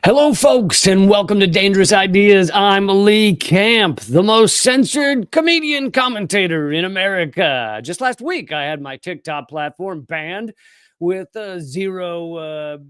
Hello, folks, and welcome to Dangerous Ideas. I'm Lee Camp, the most censored comedian commentator in America. Just last week, I had my TikTok platform banned with zero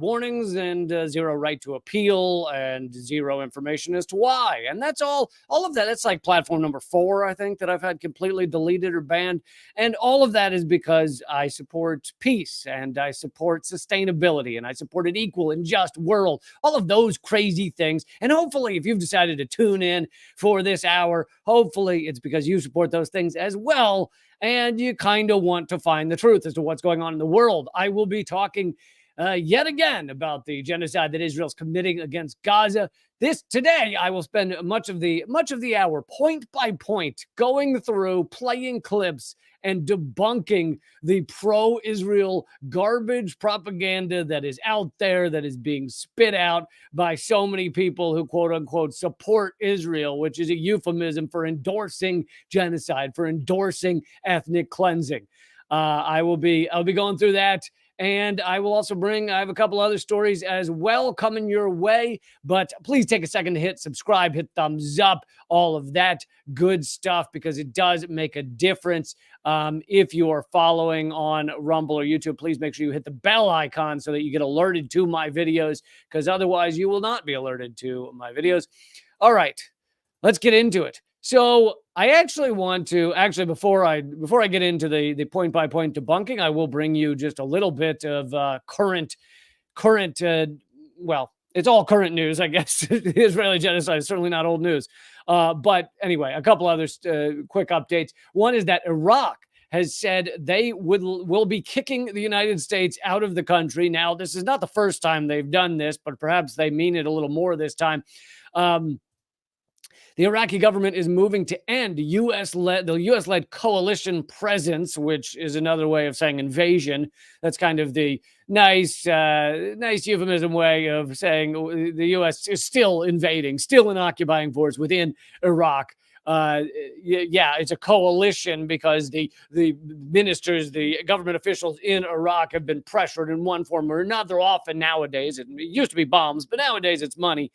warnings and zero right to appeal and zero information as to why. And that's all of that. That's like platform number 4, I think, that I've had completely deleted or banned. And all of that is because I support peace and I support sustainability and I support an equal and just world, all of those crazy things. And hopefully, if you've decided to tune in for this hour, hopefully it's because you support those things as well. And you kind of want to find the truth as to what's going on in the world. I will be talking yet again about the genocide that Israel's committing against Gaza. Today, I will spend much of the hour, point by point, going through, playing clips, and debunking the pro-Israel garbage propaganda that is out there, that is being spit out by so many people who, quote unquote, support Israel, which is a euphemism for endorsing genocide, for endorsing ethnic cleansing. I'll be going through that. And I will also I have a couple other stories as well coming your way. But please take a second to hit subscribe, hit thumbs up, all of that good stuff, because it does make a difference. If you are following on Rumble or YouTube, please make sure you hit the bell icon so that you get alerted to my videos, because otherwise you will not be alerted to my videos. All right, let's get into it. So I actually want to before I get into the point by point debunking, I will bring you just a little bit of current. Well, it's all current news, I guess. The Israeli genocide is certainly not old news. But anyway, a couple other quick updates. One is that Iraq has said they will be kicking the United States out of the country. Now, this is not the first time they've done this, but perhaps they mean it a little more this time. The Iraqi government is moving to end the U.S.-led coalition presence, which is another way of saying invasion. That's kind of the nice euphemism way of saying the U.S. is still invading, still an occupying force within Iraq. It's a coalition because the ministers, the government officials in Iraq have been pressured in one form or another. Often nowadays, it used to be bombs, but nowadays it's money.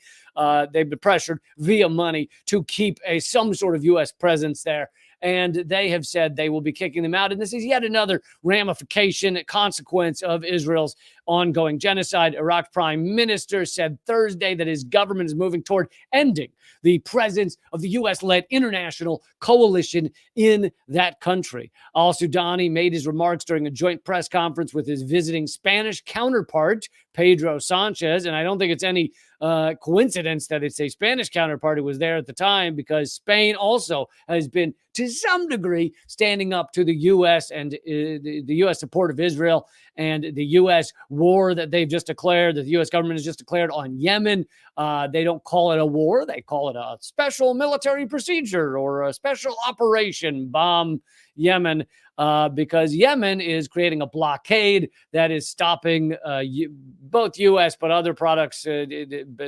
They've been pressured via money to keep some sort of U.S. presence there. And they have said they will be kicking them out. And this is yet another ramification, consequence of Israel's ongoing genocide. Iraq's prime minister said Thursday that his government is moving toward ending the presence of the U.S.-led international coalition in that country. Al-Sudani made his remarks during a joint press conference with his visiting Spanish counterpart, Pedro Sanchez. And I don't think it's any coincidence that it's a Spanish counterpart who was there at the time, because Spain also has been, to some degree, standing up to the U.S. and the U.S. support of Israel and the U.S. war that they've just declared, that the U.S. government has just declared on Yemen. They don't call it a war. They call it a special military procedure or a special operation, bomb Yemen, because Yemen is creating a blockade that is stopping both U.S. but other products,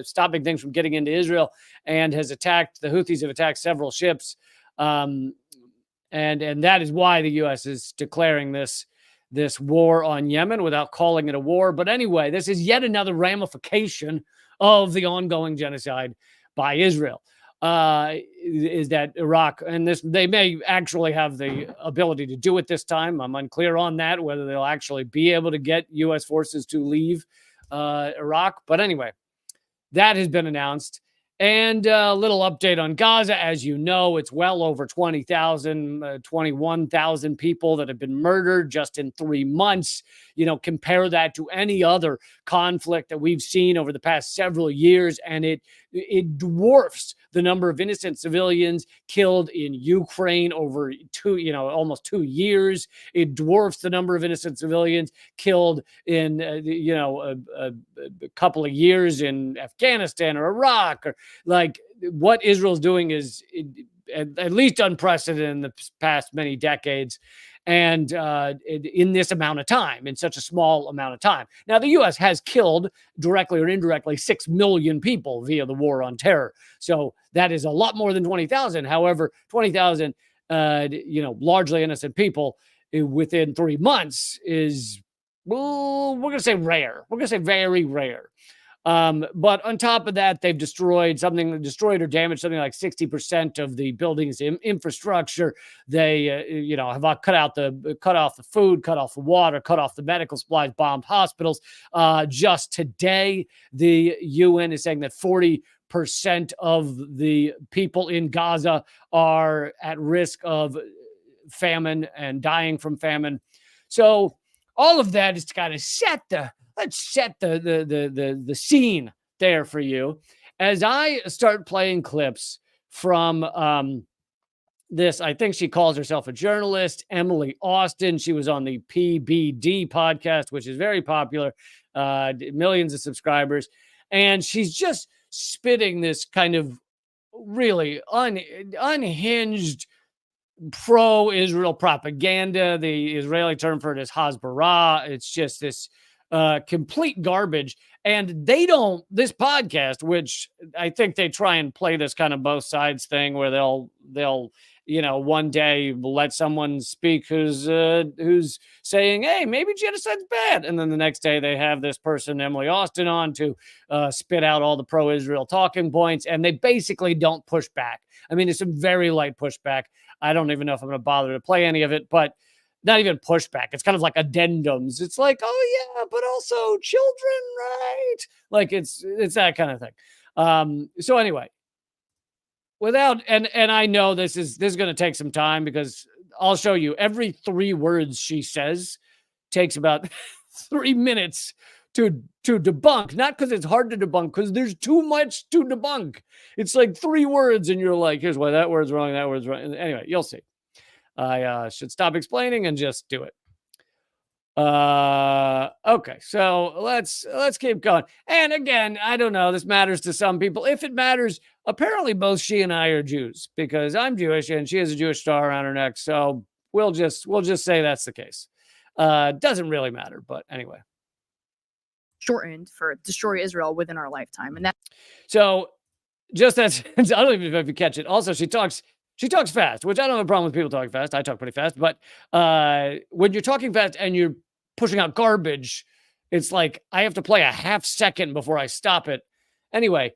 stopping things from getting into Israel, and the Houthis have attacked several ships. And that is why the U.S. is declaring this war on Yemen without calling it a war. But anyway, this is yet another ramification of the ongoing genocide by Israel. Is that Iraq, and they may actually have the ability to do it this time. I'm unclear on that, whether they'll actually be able to get U.S. forces to leave Iraq. But anyway, that has been announced. And a little update on Gaza. As you know, it's well over 21,000 people that have been murdered just in 3 months. Compare that to any other conflict that we've seen over the past several years, and it dwarfs the number of innocent civilians killed in Ukraine over almost 2 years. It dwarfs the number of innocent civilians killed in a couple of years in Afghanistan or Iraq. Or like, what Israel's doing is at least unprecedented in the past many decades. And in this amount of time, in such a small amount of time. Now, the U.S. has killed, directly or indirectly, 6 million people via the war on terror. So that is a lot more than 20,000. However, 20,000, largely innocent people within 3 months is, well, we're going to say rare. We're going to say very rare. But on top of that, they've destroyed or damaged something like 60% of the building's infrastructure. They, have cut off the food, cut off the water, cut off the medical supplies, bombed hospitals. Just today, the UN is saying that 40% of the people in Gaza are at risk of famine and dying from famine. So all of that is to kind of set the scene there for you as I start playing clips from this. I think she calls herself a journalist, Emily Austin. She was on the PBD podcast, which is very popular, millions of subscribers, and she's just spitting this kind of really unhinged pro-Israel propaganda. The Israeli term for it is Hasbara. It's just this complete garbage. And this podcast, which I think they try and play this kind of both sides thing where they'll one day let someone speak who's saying, hey, maybe genocide's bad. And then the next day they have this person, Emily Austin, on to spit out all the pro-Israel talking points. And they basically don't push back. I mean, it's some very light pushback. I don't even know if I'm going to bother to play any of it, but not even pushback. It's kind of like addendums. It's like, oh yeah, but also children, right? Like it's that kind of thing. So anyway, and I know this is going to take some time because I'll show you every 3 words she says takes about 3 minutes to debunk, not because it's hard to debunk, because there's too much to debunk. It's like 3 words and you're like, here's why that word's wrong, that word's wrong. Anyway, you'll see. I should stop explaining and just do it. Okay, so let's keep going. And again, I don't know, this matters to some people. If it matters, apparently both she and I are Jews, because I'm Jewish and she has a Jewish star around her neck. So we'll just say that's the case. Doesn't really matter, but anyway. Shortened for destroy Israel within our lifetime. And that so just as I don't even know if you catch it. Also, she talks fast, which I don't have a problem with people talking fast. I talk pretty fast, but when you're talking fast and you're pushing out garbage, it's like I have to play a half second before I stop it. Anyway,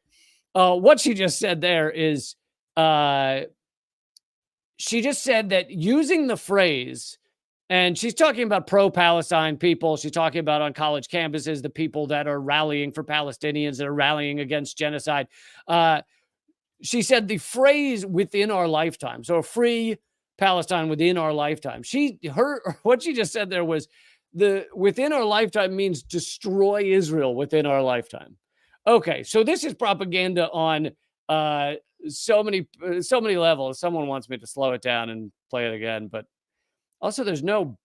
what she just said there is she just said that using the phrase, and she's talking about pro-Palestine people. She's talking about on college campuses, the people that are rallying for Palestinians, that are rallying against genocide. She said the phrase within our lifetime. So free Palestine within our lifetime. What she just said there was the within our lifetime means destroy Israel within our lifetime. Okay. So this is propaganda on so many levels. Someone wants me to slow it down and play it again, but also there's no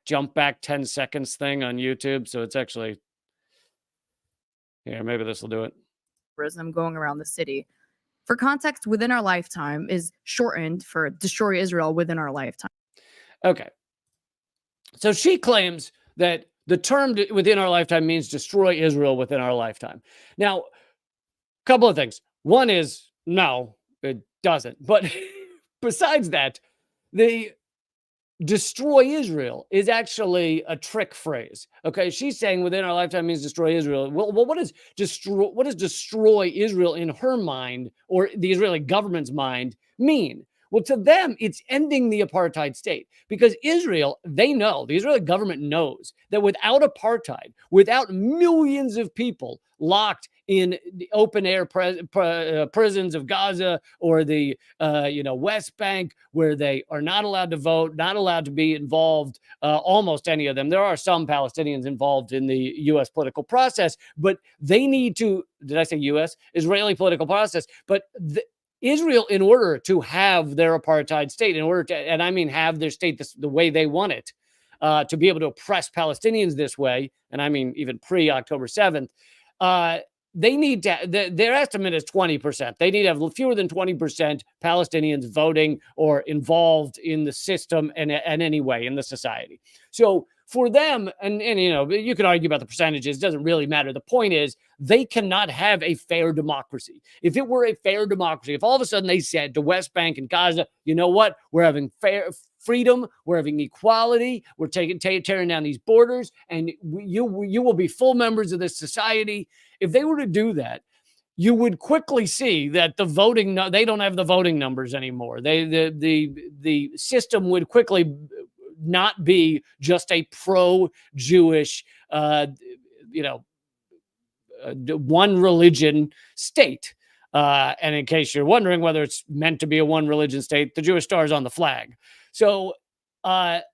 jump back 10 seconds thing on YouTube. So it's actually here. Maybe this will do it. Going around the city. For context, within our lifetime is shortened for destroy Israel within our lifetime. Okay. So she claims that the term within our lifetime means destroy Israel within our lifetime. Now, a couple of things. One is, no, it doesn't. But besides that, the destroy Israel is actually a trick phrase. Okay, she's saying within our lifetime means destroy Israel. Well, what does destroy Israel in her mind or the Israeli government's mind mean? Well, to them, it's ending the apartheid state, because Israel, the Israeli government knows that without apartheid, without millions of people locked in the open air prisons of Gaza or the West Bank, where they are not allowed to vote, not allowed to be involved, almost any of them. There are some Palestinians involved in the U.S. political process, but they need to, did I say U.S.? Israeli political process, but Israel, in order to have their apartheid state, in order to, and I mean have their state the way they want it, to be able to oppress Palestinians this way, and I mean even pre-October 7th, they need to, their estimate is 20%. They need to have fewer than 20% Palestinians voting or involved in the system and any way in the society. So for them, and you can argue about the percentages, it doesn't really matter. The point is, they cannot have a fair democracy. If it were a fair democracy, if all of a sudden they said to West Bank and Gaza, you know what, we're having freedom, we're having equality, we're tearing down these borders, and you will be full members of this society. If they were to do that, you would quickly see that the voting, they don't have the voting numbers anymore. The system would quickly not be just a pro-Jewish, one religion state. And in case you're wondering whether it's meant to be a one religion state, the Jewish star is on the flag. So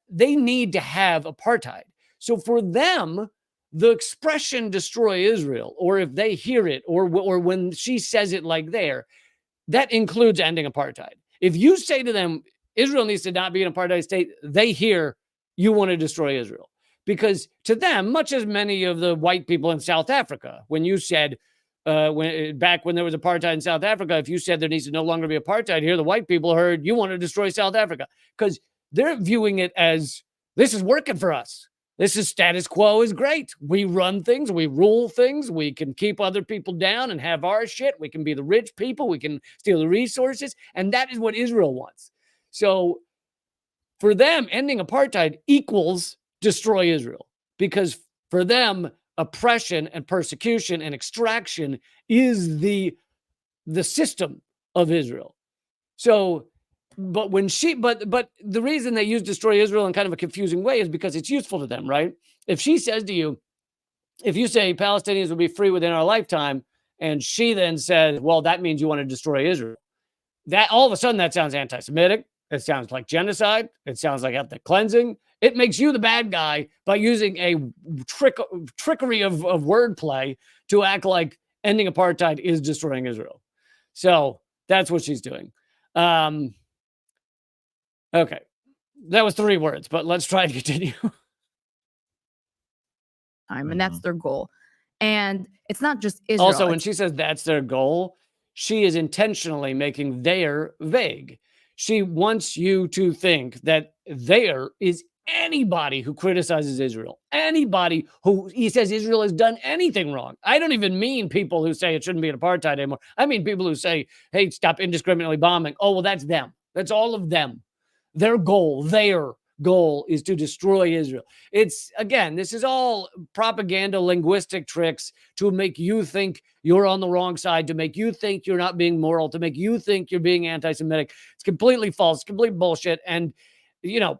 they need to have apartheid. So for them, the expression "destroy Israel," or if they hear it, or when she says it like there, that includes ending apartheid. If you say to them, Israel needs to not be an apartheid state, they hear you want to destroy Israel. Because to them, much as many of the white people in South Africa, when you said, back when there was apartheid in South Africa, if you said there needs to no longer be apartheid here, the white people heard you want to destroy South Africa, because they're viewing it as, this is working for us. This is status quo is great. We run things, we rule things, we can keep other people down and have our shit. We can be the rich people, we can steal the resources. And that is what Israel wants. So for them, ending apartheid equals destroy Israel, because for them, oppression and persecution and extraction is the system of Israel. So, but the reason they use destroy Israel in kind of a confusing way is because it's useful to them, right? If she says to you, if you say Palestinians will be free within our lifetime, and she then says, well, that means you want to destroy Israel, that all of a sudden that sounds anti-Semitic. It sounds like genocide. It sounds like ethnic cleansing. It makes you the bad guy by using a trickery of wordplay to act like ending apartheid is destroying Israel. So that's what she's doing. Okay. That was 3 words, but let's try to continue. And that's their goal. And it's not just Israel. Also, when she says that's their goal, she is intentionally making their vague. She wants you to think that there is anybody who criticizes Israel, anybody who he says Israel has done anything wrong. I don't even mean people who say it shouldn't be an apartheid anymore. I mean people who say, hey, stop indiscriminately bombing. Oh, well, that's them. That's all of them. Their goal is to destroy Israel. It's, again, this is all propaganda, linguistic tricks to make you think you're on the wrong side, to make you think you're not being moral, to make you think you're being anti-Semitic. It's completely false, complete bullshit. And,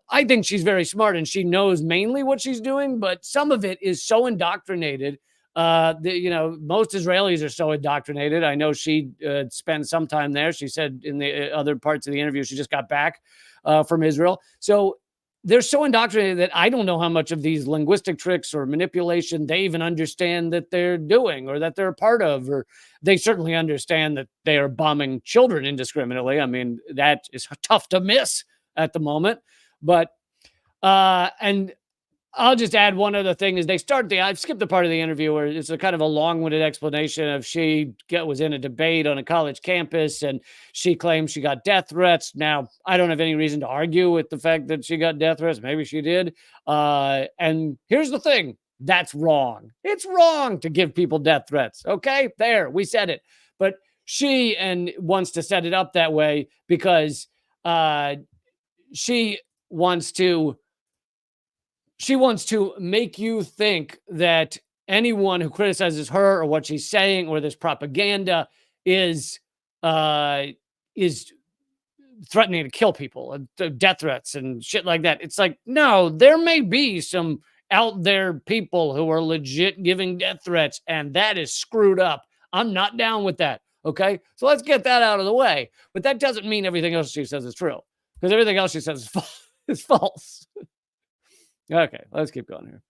I think she's very smart and she knows mainly what she's doing, but some of it is so indoctrinated. Most Israelis are so indoctrinated. I know she spent some time there. She said in the other parts of the interview, she just got back from Israel. So they're so indoctrinated that I don't know how much of these linguistic tricks or manipulation they even understand that they're doing or that they're a part of, or they certainly understand that they are bombing children indiscriminately. I mean, that is tough to miss at the moment. But, and I'll just add one other thing is I've skipped the part of the interview where it's a kind of a long-winded explanation of she was in a debate on a college campus and she claims she got death threats. Now, I don't have any reason to argue with the fact that she got death threats. Maybe she did. And here's the thing. That's wrong. It's wrong to give people death threats. Okay, there, we said it. But she wants to set it up that way because she wants to make you think that anyone who criticizes her or what she's saying or this propaganda is threatening to kill people, death threats and shit like that. It's like, no, there may be some out there people who are legit giving death threats, and that is screwed up. I'm not down with that. Okay, so let's get that out of the way. But that doesn't mean everything else she says is true, because everything else she says is false. Okay, let's keep going here.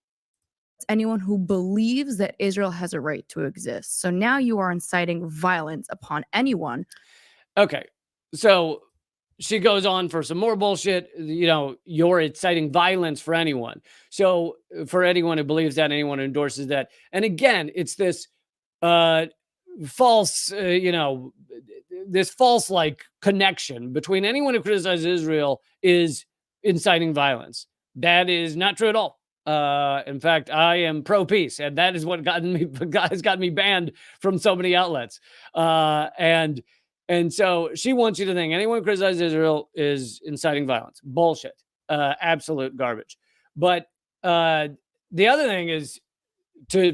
Anyone who believes that Israel has a right to exist. So now you are inciting violence upon anyone. Okay, so she goes on for some more bullshit. You're inciting violence for anyone. So for anyone who believes that, anyone who endorses that. And again, it's this false, this false like connection between anyone who criticizes Israel is inciting violence. That is not true at all. In fact, I am pro-peace, and that is what has gotten me banned from so many outlets. And so she wants you to think anyone who criticizes Israel is inciting violence. Bullshit. absolute garbage. But the other thing is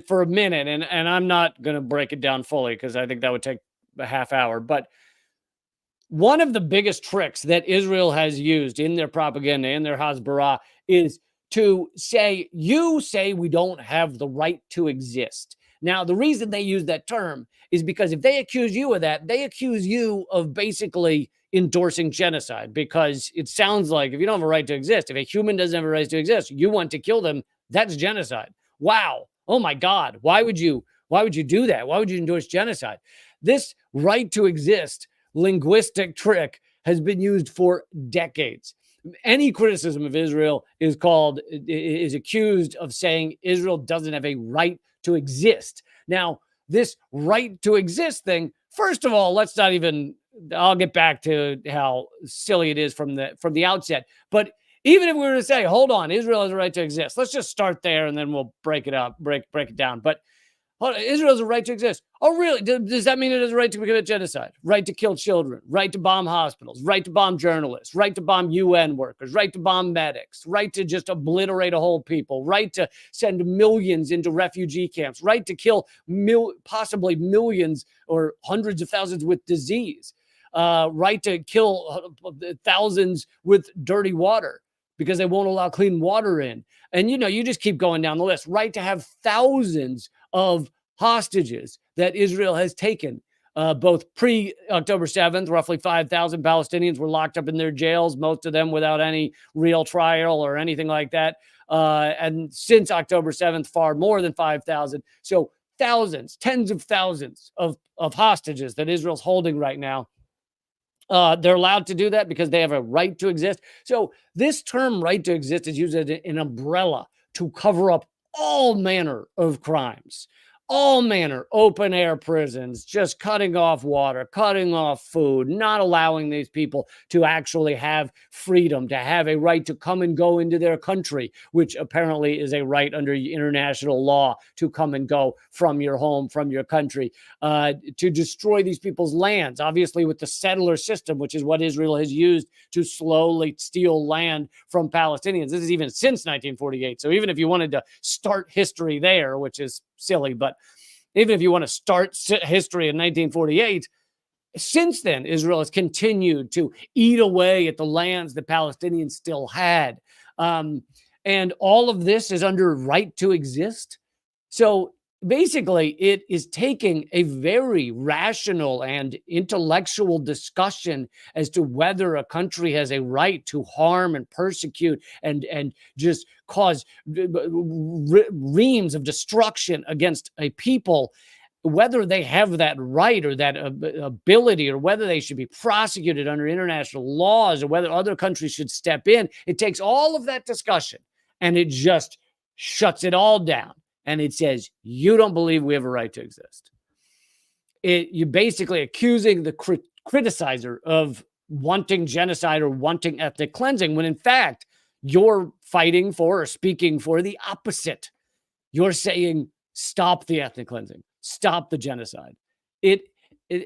for a minute, and I'm not going to break it down fully because I think that would take a half hour. But one of the biggest tricks that Israel has used in their propaganda, in their Hasbara, is to say, you say we don't have the right to exist. Now, the reason they use that term is because if they accuse you of that, they accuse you of basically endorsing genocide, because it sounds like if you don't have a right to exist, if a human doesn't have a right to exist, you want to kill them, that's genocide. Wow. Oh my God. Why would you do that? Why would you endorse genocide? This right to exist linguistic trick has been used for decades. Any criticism of Israel is accused of saying Israel doesn't have a right to exist. Now, this right to exist thing, first of all, I'll get back to how silly it is from the outset. But even if we were to say, hold on, Israel has a right to exist, let's just start there and then we'll break it down. But Israel has a right to exist. Oh, really? Does that mean it has a right to commit genocide? Right to kill children? Right to bomb hospitals? Right to bomb journalists? Right to bomb UN workers? Right to bomb medics? Right to just obliterate a whole people? Right to send millions into refugee camps? Right to kill possibly millions or hundreds of thousands with disease? Right to kill thousands with dirty water because they won't allow clean water in. And, you just keep going down the list. Right to have thousands of hostages that Israel has taken, both pre-October 7th. Roughly 5,000 Palestinians were locked up in their jails, most of them without any real trial or anything like that. And since October 7th, far more than 5,000. So thousands, tens of thousands of hostages that Israel's holding right now. They're allowed to do that because they have a right to exist. So this term right to exist is used as an umbrella to cover up all manner of crimes, all manner, open air prisons, just cutting off water, cutting off food, not allowing these people to actually have freedom, to have a right to come and go into their country, which apparently is a right under international law to come and go from your home, from your country, to destroy these people's lands, obviously with the settler system, which is what Israel has used to slowly steal land from Palestinians. This is even since 1948. So even if you wanted to start history there, which is silly, but even if you want to start history in 1948, since then, Israel has continued to eat away at the lands the Palestinians still had. And all of this is under right to exist. So basically, it is taking a very rational and intellectual discussion as to whether a country has a right to harm and persecute and just cause reams of destruction against a people, whether they have that right or that ability, or whether they should be prosecuted under international laws, or whether other countries should step in. It takes all of that discussion and it just shuts it all down. And it says, you don't believe we have a right to exist. You're basically accusing the criticizer of wanting genocide or wanting ethnic cleansing, when in fact, you're fighting for or speaking for the opposite. You're saying, stop the ethnic cleansing, stop the genocide. It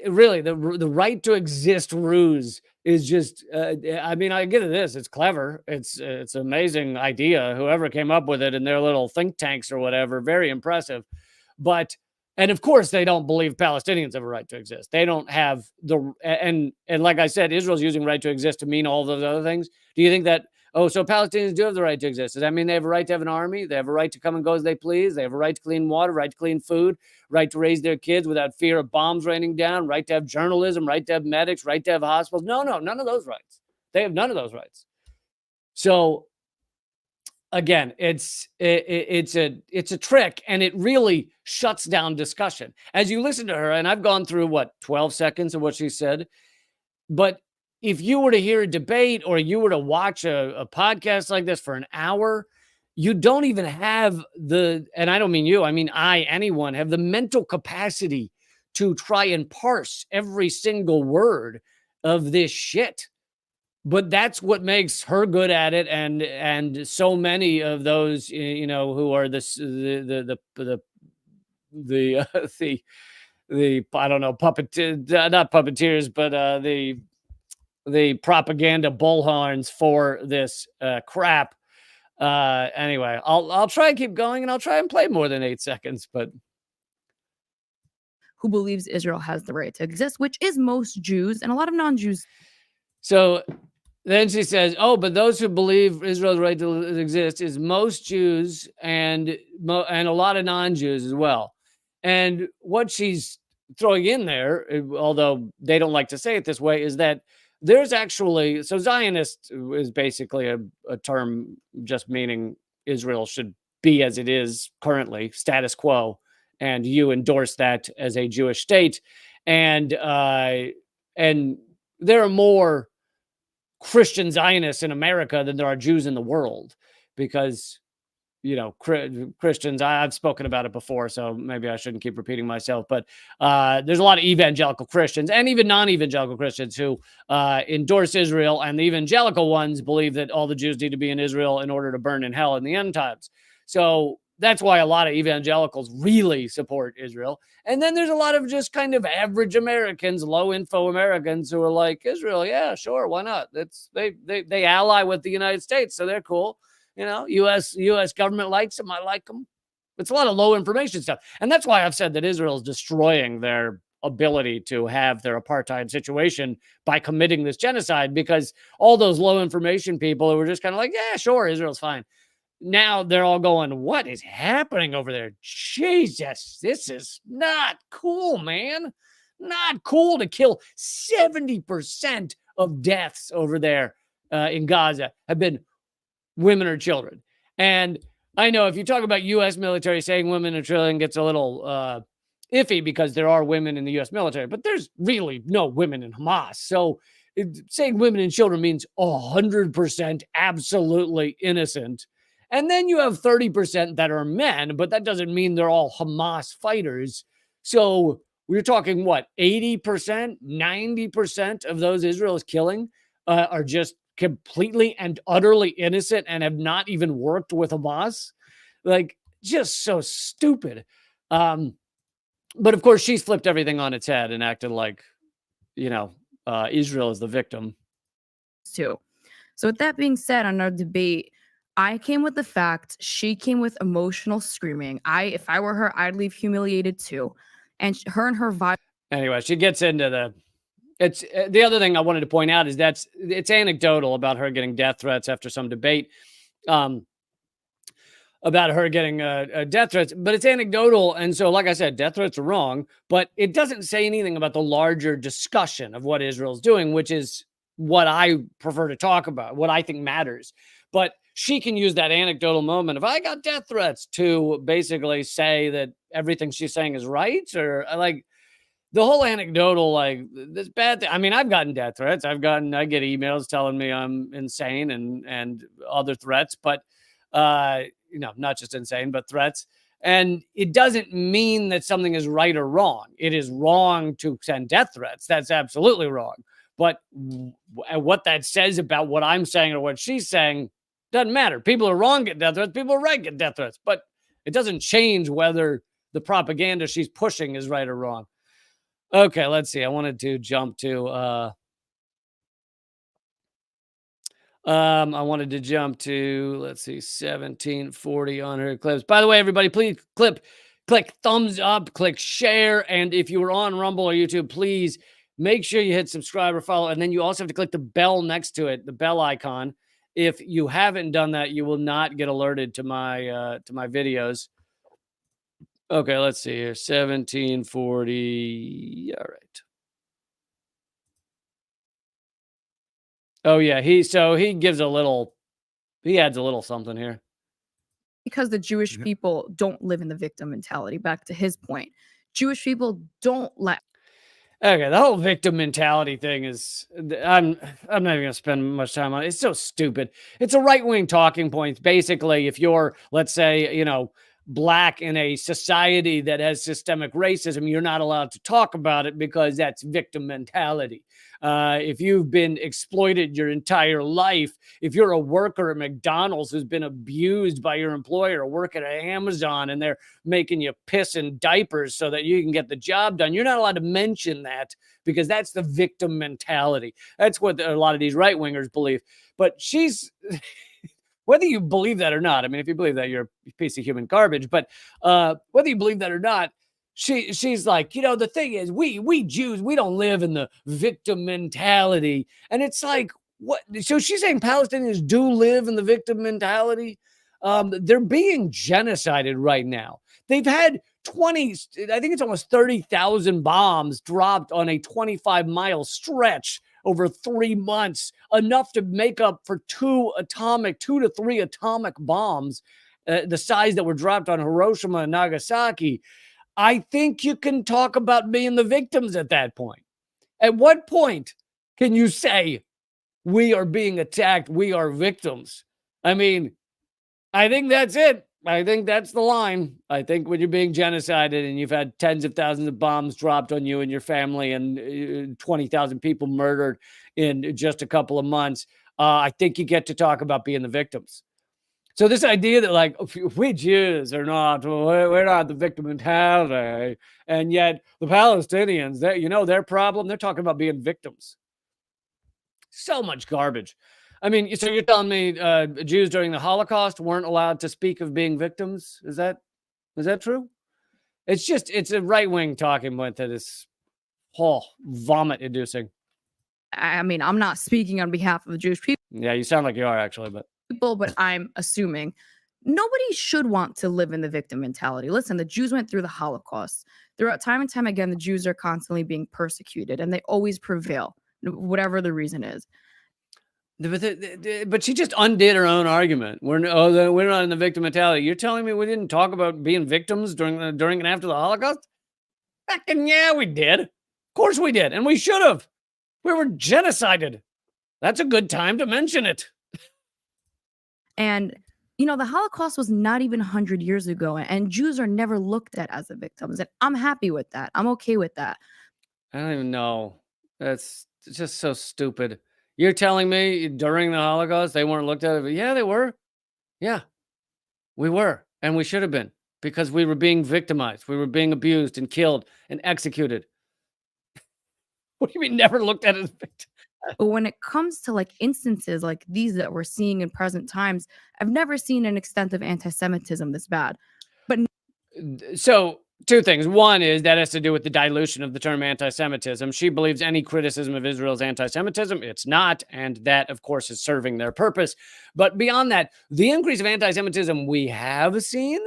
really, the right to exist ruse is just, I mean, I get this. It's clever. It's an amazing idea. Whoever came up with it in their little think tanks or whatever, very impressive. And of course, they don't believe Palestinians have a right to exist. They don't have and like I said, Israel's using right to exist to mean all those other things. Do you think that, so Palestinians do have the right to exist? Does that mean they have a right to have an army? They have a right to come and go as they please? They have a right to clean water, right to clean food, right to raise their kids without fear of bombs raining down, right to have journalism, right to have medics, right to have hospitals? No, none of those rights. They have none of those rights. So again, it's a trick, and it really shuts down discussion. As you listen to her, and I've gone through 12 seconds of what she said, but if you were to hear a debate or you were to watch a podcast like this for an hour, you don't even have and I don't mean you, I mean anyone have the mental capacity to try and parse every single word of this shit. But that's what makes her good at it, and so many of those, who are the I don't know, not puppeteers, but the propaganda bullhorns for this crap. Anyway, I'll try and keep going, and I'll try and play more than 8 seconds, but who believes Israel has the right to exist, which is most Jews and a lot of non-Jews. so then she says, "Oh, but those who believe Israel's right to exist is most Jews and a lot of non-Jews as well." And what she's throwing in there, although they don't like to say it this way, is that there's actually Zionist is basically a term just meaning Israel should be as it is currently, status quo, and you endorse that as a Jewish state, and there are more Christian Zionists in America than there are Jews in the world, because Christians, I've spoken about it before, so maybe I shouldn't keep repeating myself, but there's a lot of evangelical Christians and even non-evangelical Christians who endorse Israel, and the evangelical ones believe that all the Jews need to be in Israel in order to burn in hell in the end times. So that's why a lot of evangelicals really support Israel. And then there's a lot of just kind of average Americans, low info Americans, who are like, Israel, yeah, sure, why not? They ally with the United States, so they're cool. U.S. government likes them. I like them. It's a lot of low information stuff. And that's why I've said that Israel is destroying their ability to have their apartheid situation by committing this genocide, because all those low information people who were just kind of like, yeah, sure, Israel's fine. Now they're all going, what is happening over there? Jesus, this is not cool, man. Not cool to kill 70% of deaths over there in Gaza have been women or children. And I know if you talk about U.S. military, saying women and children gets a little iffy, because there are women in the U.S. military, but there's really no women in Hamas. So saying women and children means 100% absolutely innocent. And then you have 30% that are men, but that doesn't mean they're all Hamas fighters. So we're talking what, 80%, 90% of those Israel is killing are just completely and utterly innocent and have not even worked with Hamas. Like, just so stupid. But of course, she's flipped everything on its head and acted like, Israel is the victim. Too. So with that being said, on our debate, I came with the fact, she came with emotional screaming. If I were her, I'd leave humiliated too. And her and her vibe. Anyway, she gets into it's the other thing I wanted to point out is it's anecdotal about her getting death threats after some debate about her getting death threats, but it's anecdotal. And so, like I said, death threats are wrong, but it doesn't say anything about the larger discussion of what Israel's doing, which is what I prefer to talk about, what I think matters. But she can use that anecdotal moment of, I got death threats, to basically say that everything she's saying is right, or like the whole anecdotal, like this bad thing. I mean, I've gotten death threats. I get emails telling me I'm insane and other threats, but not just insane, but threats. And it doesn't mean that something is right or wrong. It is wrong to send death threats. That's absolutely wrong. But what that says about what I'm saying or what she's saying doesn't matter. People are wrong at death threats. People are right at death threats. But it doesn't change whether the propaganda she's pushing is right or wrong. Okay, let's see. I wanted to jump to let's see, 1740 on her clips. By the way, everybody, please click thumbs up, click share, and if you were on Rumble or YouTube, please make sure you hit subscribe or follow, and then you also have to click the bell next to it, the bell icon. If you haven't done that, you will not get alerted to my videos. Okay, let's see here. 1740. All right. Oh yeah, he adds a little something here. Because the Jewish people don't live in the victim mentality. Back to his point, Jewish people don't let. Okay, the whole victim mentality thing is, I'm not even gonna spend much time on it. It's so stupid. It's a right-wing talking point. Basically, if you're, let's say, Black in a society that has systemic racism, you're not allowed to talk about it because that's victim mentality. If you've been exploited your entire life, if you're a worker at McDonald's who's been abused by your employer, or work at Amazon and they're making you piss in diapers so that you can get the job done, you're not allowed to mention that because that's the victim mentality. That's what a lot of these right wingers believe. But she's whether you believe that or not, I mean, if you believe that, you're a piece of human garbage. But whether you believe that or not, she's like, the thing is, we Jews, we don't live in the victim mentality. And it's like, what? So she's saying Palestinians do live in the victim mentality. They're being genocided right now. They've had I think it's almost 30,000 bombs dropped on a 25-mile stretch over 3 months, enough to make up for 2 to 3 atomic bombs, the size that were dropped on Hiroshima and Nagasaki. I think you can talk about being the victims at that point. At what point can you say we are being attacked, we are victims? I mean, I think that's it. I think that's the line. I think when you're being genocided and you've had tens of thousands of bombs dropped on you and your family and 20,000 people murdered in just a couple of months, I think you get to talk about being the victims. So this idea that like we Jews are not, we're not the victim mentality, and yet the Palestinians, their problem, they're talking about being victims. So much garbage. I mean, so you're telling me Jews during the Holocaust weren't allowed to speak of being victims? Is that true? It's a right-wing talking point that is vomit-inducing. I mean, I'm not speaking on behalf of the Jewish people. Yeah, you sound like you are actually, but I'm assuming nobody should want to live in the victim mentality. Listen, the Jews went through the Holocaust. Throughout time and time again, the Jews are constantly being persecuted, and they always prevail, whatever the reason is. But she just undid her own argument. We're not in the victim mentality. You're telling me we didn't talk about being victims during and after the Holocaust? Fucking yeah, we did. Of course we did, and we should have. We were genocided. That's a good time to mention it. And the Holocaust was not even 100 years ago, and Jews are never looked at as the victims. And I'm happy with that. I'm okay with that. I don't even know. That's just so stupid. You're telling me during the Holocaust they weren't looked at? Yeah, they were. Yeah, we were. And we should have been, because we were being victimized. We were being abused and killed and executed. What do you mean never looked at as victims? But when it comes to like instances like these that we're seeing in present times, I've never seen an extent of anti-Semitism this bad. But so 2 things. One is that has to do with the dilution of the term anti-Semitism. She believes any criticism of Israel is anti-Semitism. It's not. And that, of course, is serving their purpose. But beyond that, the increase of anti-Semitism we have seen,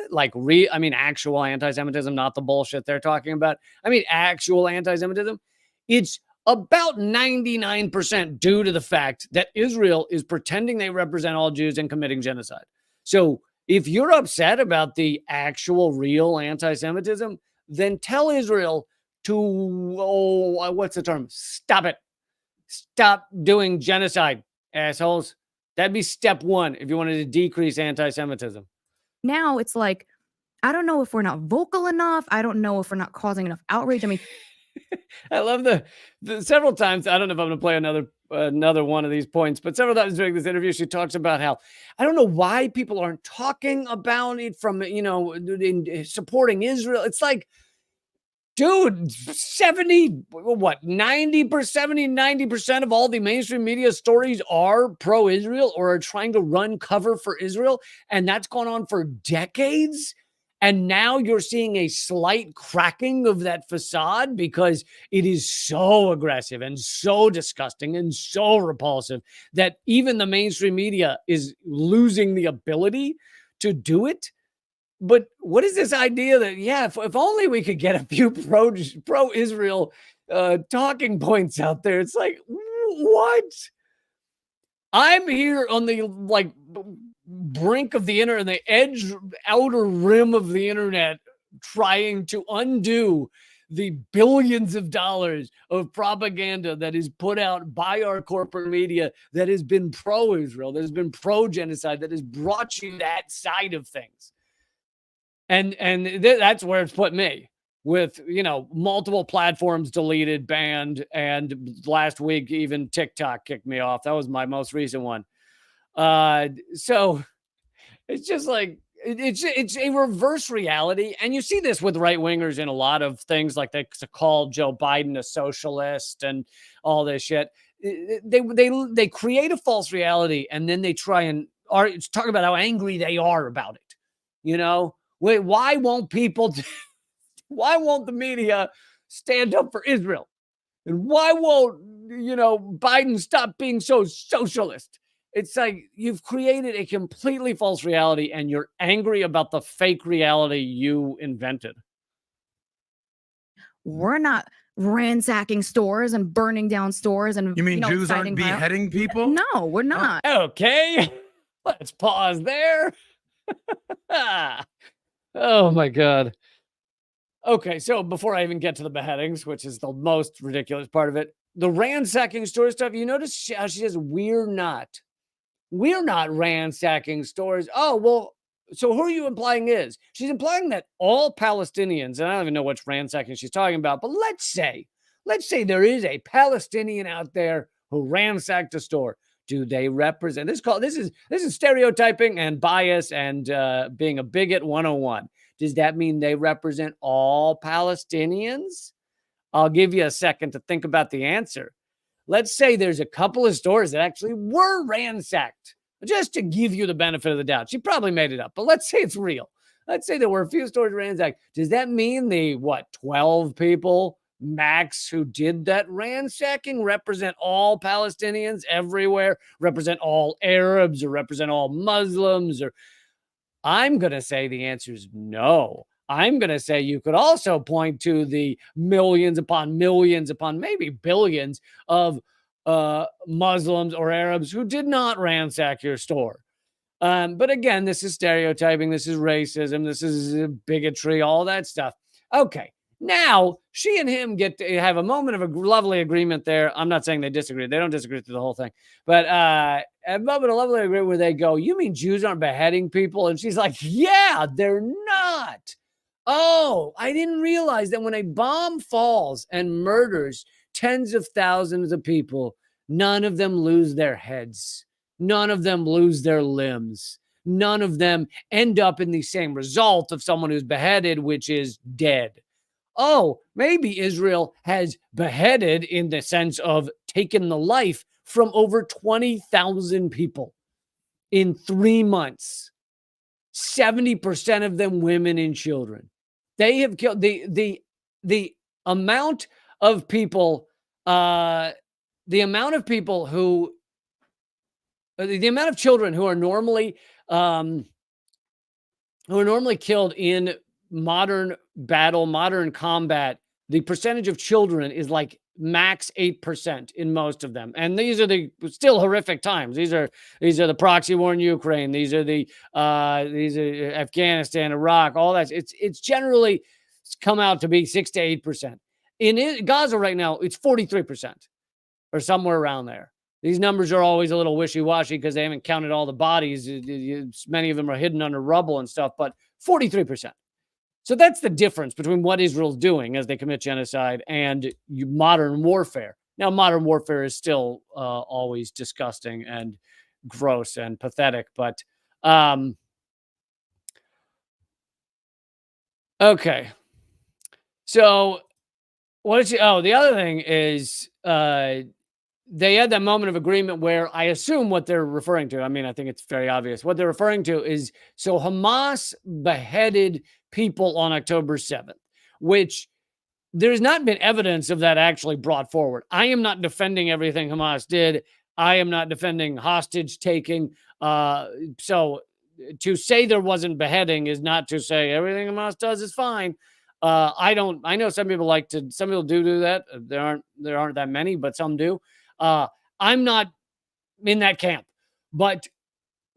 actual anti-Semitism, not the bullshit they're talking about. I mean, actual anti-Semitism. It's about 99% due to the fact that Israel is pretending they represent all Jews and committing genocide. So if you're upset about the actual real anti-Semitism, then tell Israel to, what's the term? Stop it. Stop doing genocide, assholes. That'd be step 1 if you wanted to decrease anti-Semitism. Now it's like, I don't know if we're not vocal enough. I don't know if we're not causing enough outrage. I mean, I love the several times. I don't know if I'm going to play another one of these points, but several times during this interview, she talks about how I don't know why people aren't talking about it from, in supporting Israel. It's like, dude, 90% of all the mainstream media stories are pro-Israel or are trying to run cover for Israel. And that's gone on for decades. And now you're seeing a slight cracking of that facade because it is so aggressive and so disgusting and so repulsive that even the mainstream media is losing the ability to do it. But what is this idea that, if only we could get a few pro-Israel talking points out there? It's like, what? I'm here on the brink of the internet, the outer rim of the internet, trying to undo the billions of dollars of propaganda that is put out by our corporate media that has been pro-Israel, that has been pro-genocide, that has brought you that side of things. And that's where it's put me with, multiple platforms deleted, banned, and last week even TikTok kicked me off. That was my most recent one. So it's just like it's a reverse reality, and you see this with right wingers in a lot of things, like they call Joe Biden a socialist and all this shit. They create a false reality, and then they try and talk about how angry they are about it. Wait, why won't people? Why won't the media stand up for Israel? And why won't Biden stop being so socialist? It's like you've created a completely false reality and you're angry about the fake reality you invented. We're not ransacking stores and burning down stores and You mean Jews aren't inciting beheading people? No, we're not. Okay. Let's pause there. Oh my God. Okay, so before I even get to the beheadings, which is the most ridiculous part of it, the ransacking store stuff, you notice how she says, we're not ransacking stores. Oh, well, so who are you implying is? She's implying that all Palestinians, and I don't even know which ransacking she's talking about, but let's say there is a Palestinian out there who ransacked a store. Do they represent this is stereotyping and bias and being a bigot 101. Does that mean they represent all Palestinians? I'll give you a second to think about the answer. Let's say there's a couple of stores that actually were ransacked, just to give you the benefit of the doubt. She probably made it up, but let's say it's real. Let's say there were a few stores ransacked. Does that mean the 12 people max who did that ransacking represent all Palestinians everywhere, represent all Arabs, or represent all Muslims? Or I'm going to say the answer is no. I'm going to say you could also point to the millions upon maybe billions of Muslims or Arabs who did not ransack your store. But again, this is stereotyping. This is racism. This is bigotry, all that stuff. Okay. Now, she and him get to have a moment of a lovely agreement there. I'm not saying they disagree. They don't disagree through the whole thing. But a moment of lovely agreement where they go, you mean Jews aren't beheading people? And she's like, yeah, they're not. Oh, I didn't realize that when a bomb falls and murders tens of thousands of people, none of them lose their heads. None of them lose their limbs. None of them end up in the same result of someone who's beheaded, which is dead. Oh, maybe Israel has beheaded in the sense of taken the life from over 20,000 people in 3 months. 70% of them women and children. They have killed the amount of people, the amount of people who, the amount of children who are normally killed in modern battle, modern combat. The percentage of children is like max 8% in most of them. And these are the still horrific times. These are the proxy war in Ukraine. These are Afghanistan, Iraq, all that. It's generally come out to be 6 to 8%. In Gaza right now, it's 43% or somewhere around there. These numbers are always a little wishy-washy because they haven't counted all the bodies. Many of them are hidden under rubble and stuff, but 43%. So that's the difference between what Israel's doing as they commit genocide and modern warfare. Now, modern warfare is still always disgusting and gross and pathetic, but okay. So the other thing is they had that moment of agreement where I assume what they're referring to, I mean, I think it's very obvious. What they're referring to is, so Hamas beheaded people on October 7th, which there's not been evidence of that actually brought forward. I am not defending everything Hamas did. I am not defending hostage taking. So to say there wasn't beheading is not to say everything Hamas does is fine. I know some people do that. There aren't that many, but some do. I'm not in that camp, but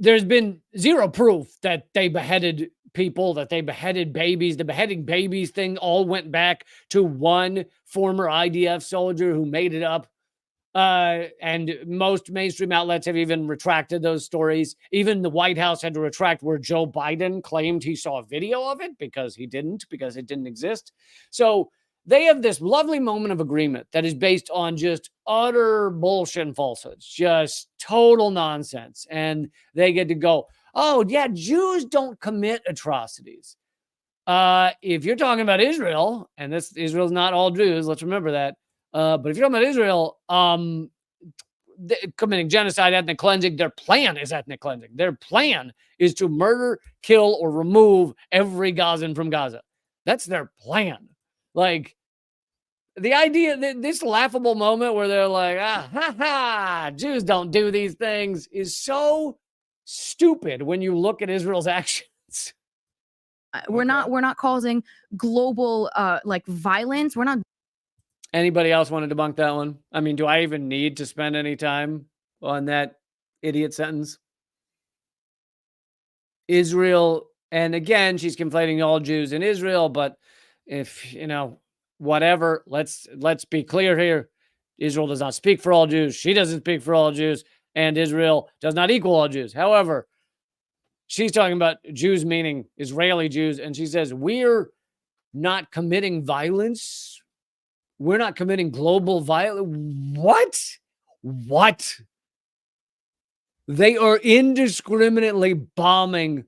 there's been zero proof that they beheaded people, that they beheaded babies. The beheading babies thing all went back to one former IDF soldier who made it up. And most mainstream outlets have even retracted those stories. Even the White House had to retract where Joe Biden claimed he saw a video of it because he didn't, because it didn't exist. So they have this lovely moment of agreement that is based on just utter bullshit and falsehoods, just total nonsense. And they get to go, oh, yeah, Jews don't commit atrocities. If you're talking about Israel, and this Israel's not all Jews, let's remember that. But if you're talking about Israel, committing genocide, ethnic cleansing, their plan is ethnic cleansing. Their plan is to murder, kill, or remove every Gazan from Gaza. That's their plan. Like, the idea that this laughable moment where they're like, ah, ha, ha, Jews don't do these things is so stupid when you look at Israel's actions. We're not causing global like violence. We're not. Anybody else want to debunk that one? I mean, do I even need to spend any time on that idiot sentence? Israel, and again, she's conflating all Jews in Israel, but if, whatever, let's be clear here. Israel does not speak for all Jews. She doesn't speak for all Jews, and Israel does not equal all Jews. However, she's talking about Jews meaning Israeli Jews, and she says, we're not committing violence. We're not committing global violence. What? They are indiscriminately bombing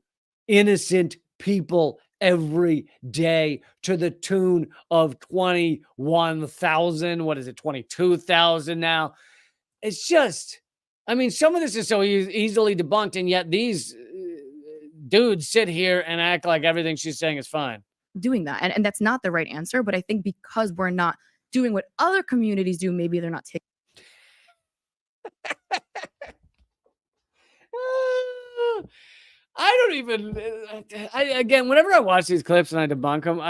innocent people every day to the tune of 21,000. What is it? 22,000 now. It's just, I mean, some of this is so easily debunked, and yet these dudes sit here and act like everything she's saying is fine. Doing that. And that's not the right answer. But I think because we're not doing what other communities do, maybe they're not taking. I don't even, again, whenever I watch these clips and I debunk them,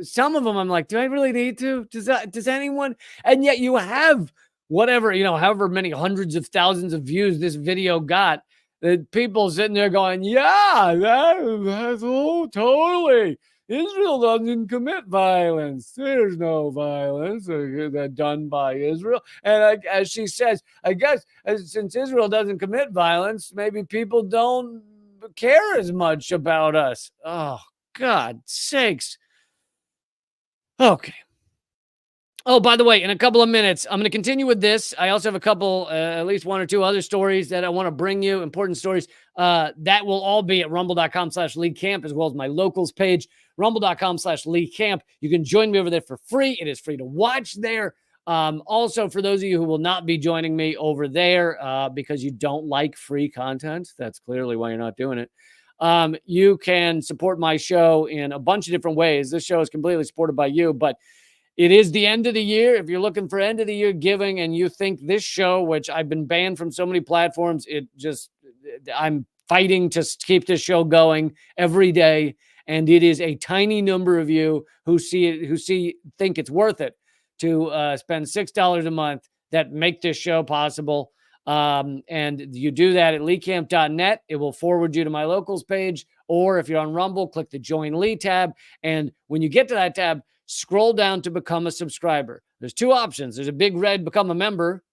some of them I'm like, do I really need to? Does anyone? And yet you have whatever, however many hundreds of thousands of views this video got, the people sitting there going, yeah, that's totally. Israel doesn't commit violence. There's no violence that done by Israel. And as she says, I guess since Israel doesn't commit violence, maybe people don't care as much about us. Oh, God sakes. Okay. Oh, by the way, in a couple of minutes, I'm going to continue with this. I also have a couple, at least one or two other stories that I want to bring you, important stories. That will all be at rumble.com/Lee Camp, as well as my locals page, rumble.com/Lee Camp. You can join me over there for free. It is free to watch there. Also, for those of you who will not be joining me over there because you don't like free content, that's clearly why you're not doing it. You can support my show in a bunch of different ways. This show is completely supported by you, but it is the end of the year. If you're looking for end of the year giving and you think this show, which I've been banned from so many platforms, I'm fighting to keep this show going every day. And it is a tiny number of you who think it's worth it to spend $6 a month that make this show possible. And you do that at leecamp.net. It will forward you to my locals page. Or if you're on Rumble, click the Join Lee tab. And when you get to that tab, scroll down to become a subscriber. There's two options. There's a big red become a member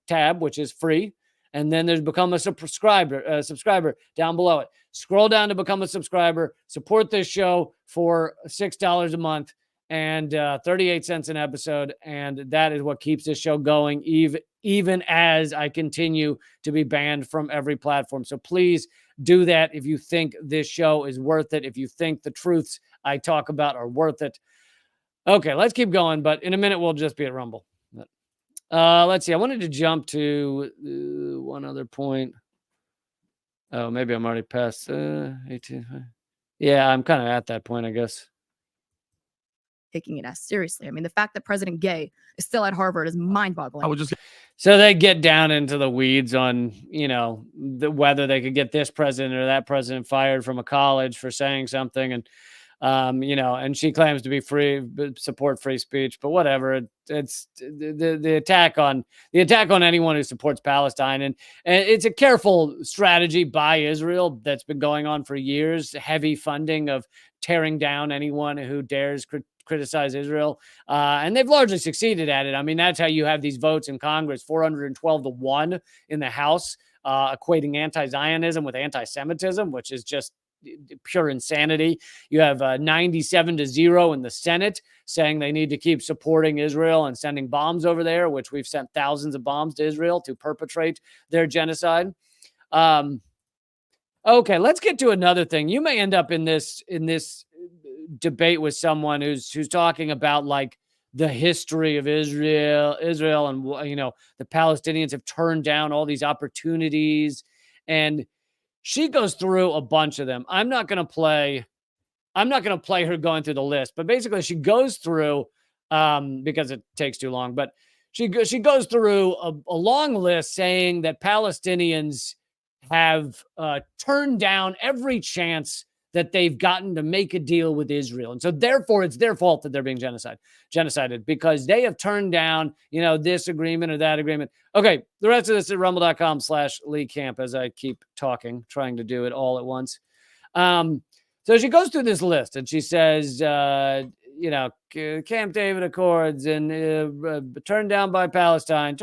tab, which is free. And then there's become a subscriber down below it. Scroll down to become a subscriber. Support this show for $6 a month and 38 cents an episode. And that is what keeps this show going, even as I continue to be banned from every platform. So please do that if you think this show is worth it, if you think the truths I talk about are worth it. Okay, let's keep going, but in a minute, we'll just be at Rumble. Let's see. I wanted to jump to one other point. Oh, maybe I'm already past 18. Yeah, I'm kind of at that point, I guess. Taking it as seriously. I mean, the fact that President Gay is still at Harvard is mind-boggling. So they get down into the weeds on, whether they could get this president or that president fired from a college for saying something. And and she claims to be support free speech, but whatever. It's the attack on anyone who supports Palestine, and it's a careful strategy by Israel that's been going on for years. Heavy funding of tearing down anyone who dares criticize Israel. And they've largely succeeded at it. I mean, that's how you have these votes in Congress, 412-1 in the House, equating anti-Zionism with anti-Semitism, which is just pure insanity. You have 97-0 in the Senate saying they need to keep supporting Israel and sending bombs over there, which we've sent thousands of bombs to Israel to perpetrate their genocide. Okay, let's get to another thing. You may end up in this debate with someone who's talking about like the history of Israel, and the Palestinians have turned down all these opportunities, and she goes through a bunch of them. I'm not going to play her going through the list, but basically she goes through because it takes too long. But she goes through a long list saying that Palestinians have turned down every chance that they've gotten to make a deal with Israel. And so therefore it's their fault that they're being genocided because they have turned down, this agreement or that agreement. Okay. The rest of this at rumble.com/Lee Camp as I keep talking, trying to do it all at once. So she goes through this list and she says, Camp David Accords and turned down by Palestine,